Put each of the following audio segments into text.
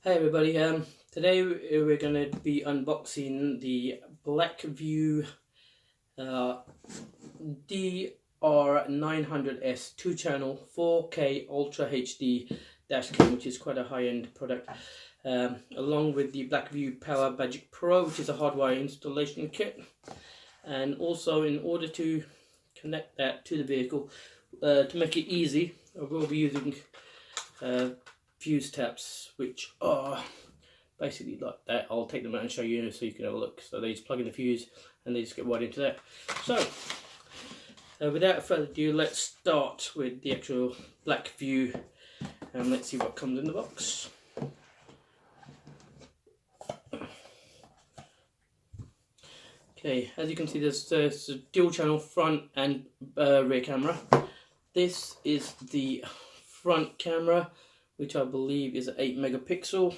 Hey everybody, today we're going to be unboxing the BlackVue DR900S 2-channel 4K Ultra HD dashcam, which is quite a high-end product, along with the BlackVue Power Magic Pro, which is a hardwire installation kit. And also, in order to connect that to the vehicle, to make it easy, I will be using fuse taps, which are basically like that. I'll take them out and show you so you can have a look. So they just plug in the fuse and they just get right into that. So without further ado, let's start with the actual BlackVue and let's see what comes in the box. Okay, as you can see, there's a dual channel front and rear camera. This is the front camera, which I believe is 8 megapixel,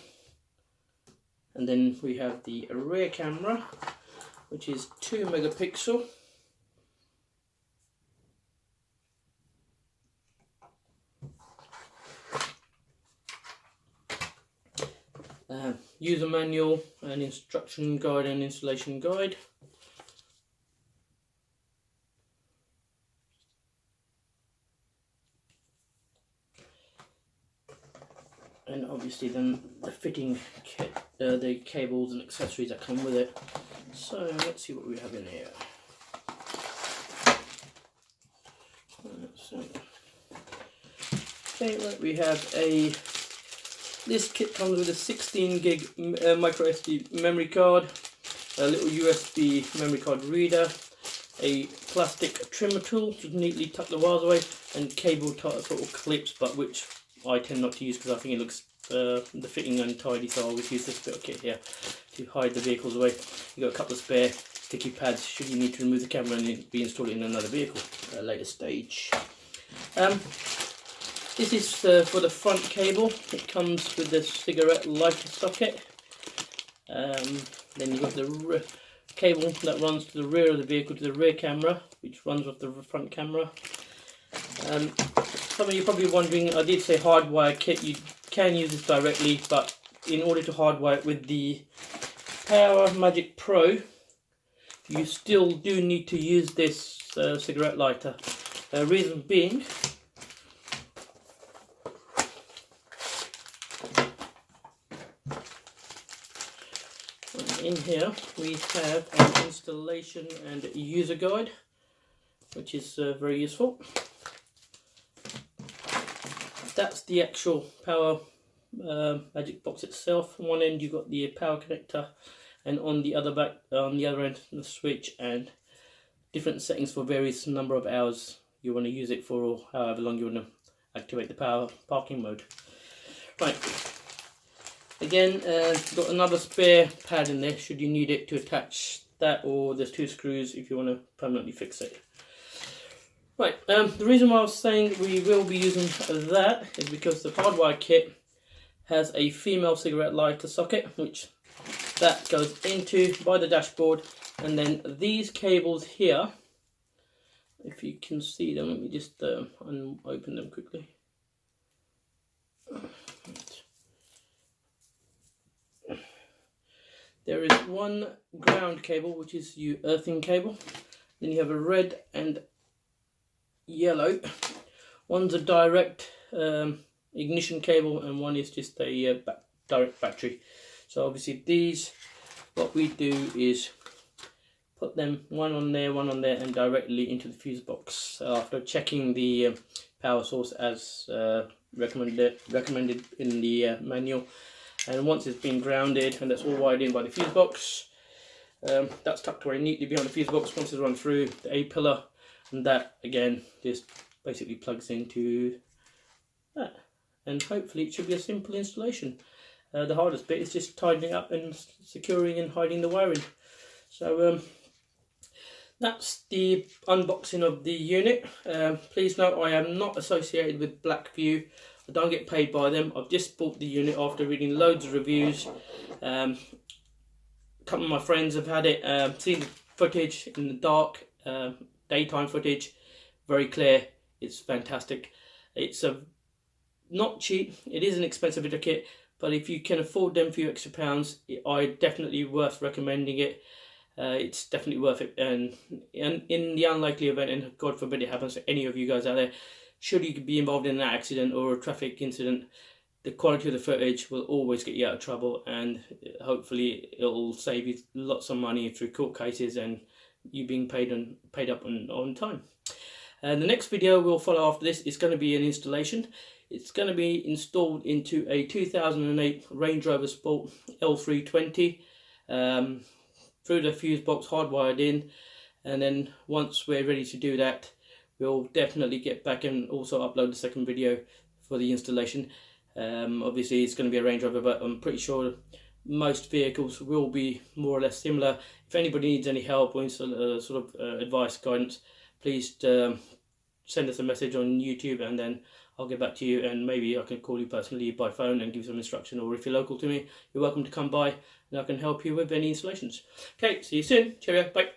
and then we have the rear camera, which is 2 megapixel. User manual, an instruction guide and installation guide. And obviously then the fitting kit, the cables and accessories that come with it. So let's see what we have in here. Okay, right, we have this kit comes with a 16 gig micro SD memory card, a little USB memory card reader, a plastic trimmer tool to neatly tuck the wires away, and cable sort of clips, but which I tend not to use because I think it looks the fitting untidy, so I always use this bit of kit here to hide the vehicles away. You've got a couple of spare sticky pads should you need to remove the camera and be installed in another vehicle at a later stage. This is for the front cable. It comes with the cigarette lighter socket. Then you've got the cable that runs to the rear of the vehicle to the rear camera, which runs off the front camera. Some of you are probably wondering, I did say hardwire kit, you can use this directly, but in order to hardwire it with the Power Magic Pro, you still do need to use this cigarette lighter. Reason being, in here we have an installation and user guide, which is very useful. That's the actual power magic box itself. On one end you've got the power connector, and on the other end the switch and different settings for various number of hours you want to use it for, or however long you want to activate the power parking mode. Right, again, you've got another spare pad in there should you need it to attach that, or there's 2 screws if you want to permanently fix it. Right, the reason why I was saying we will be using that is because the hardwire kit has a female cigarette lighter socket, which that goes into by the dashboard, and then these cables here, if you can see them, let me just open them quickly. There is one ground cable, which is your earthing cable. Then you have a red and yellow. One's a direct ignition cable, and one is just a direct battery. So obviously these, what we do is put them one on there, and directly into the fuse box after checking the power source as recommended in the manual. And once it's been grounded and that's all wired in by the fuse box, that's tucked away neatly behind the fuse box. Once it's run through the A pillar, and that again just basically plugs into that, and hopefully it should be a simple installation. The hardest bit is just tightening up and securing and hiding the wiring. So that's the unboxing of the unit. Please note I am not associated with BlackVue. I don't get paid by them. I've just bought the unit after reading loads of reviews. A couple of my friends have had it, seen the footage in the dark, daytime footage, very clear. It's fantastic. It's not cheap. It is an expensive video kit, but if you can afford them few extra pounds, I definitely worth recommending it. It's definitely worth it, and in the unlikely event, and God forbid it happens to any of you guys out there, should you be involved in an accident or a traffic incident, the quality of the footage will always get you out of trouble, and hopefully it'll save you lots of money through court cases and you being paid up on time. And the next video we'll follow after this is going to be an installation. It's going to be installed into a 2008 Range Rover Sport L320 through the fuse box, hardwired in, and then once we're ready to do that, we'll definitely get back and also upload the second video for the installation. Obviously it's going to be a Range Rover, but I'm pretty sure most vehicles will be more or less similar. If anybody needs any help or sort of advice, guidance, please send us a message on YouTube, and then I'll get back to you, and maybe I can call you personally by phone and give some instruction, or if you're local to me, you're welcome to come by and I can help you with any installations. Okay, see you soon. Cheerio. Bye.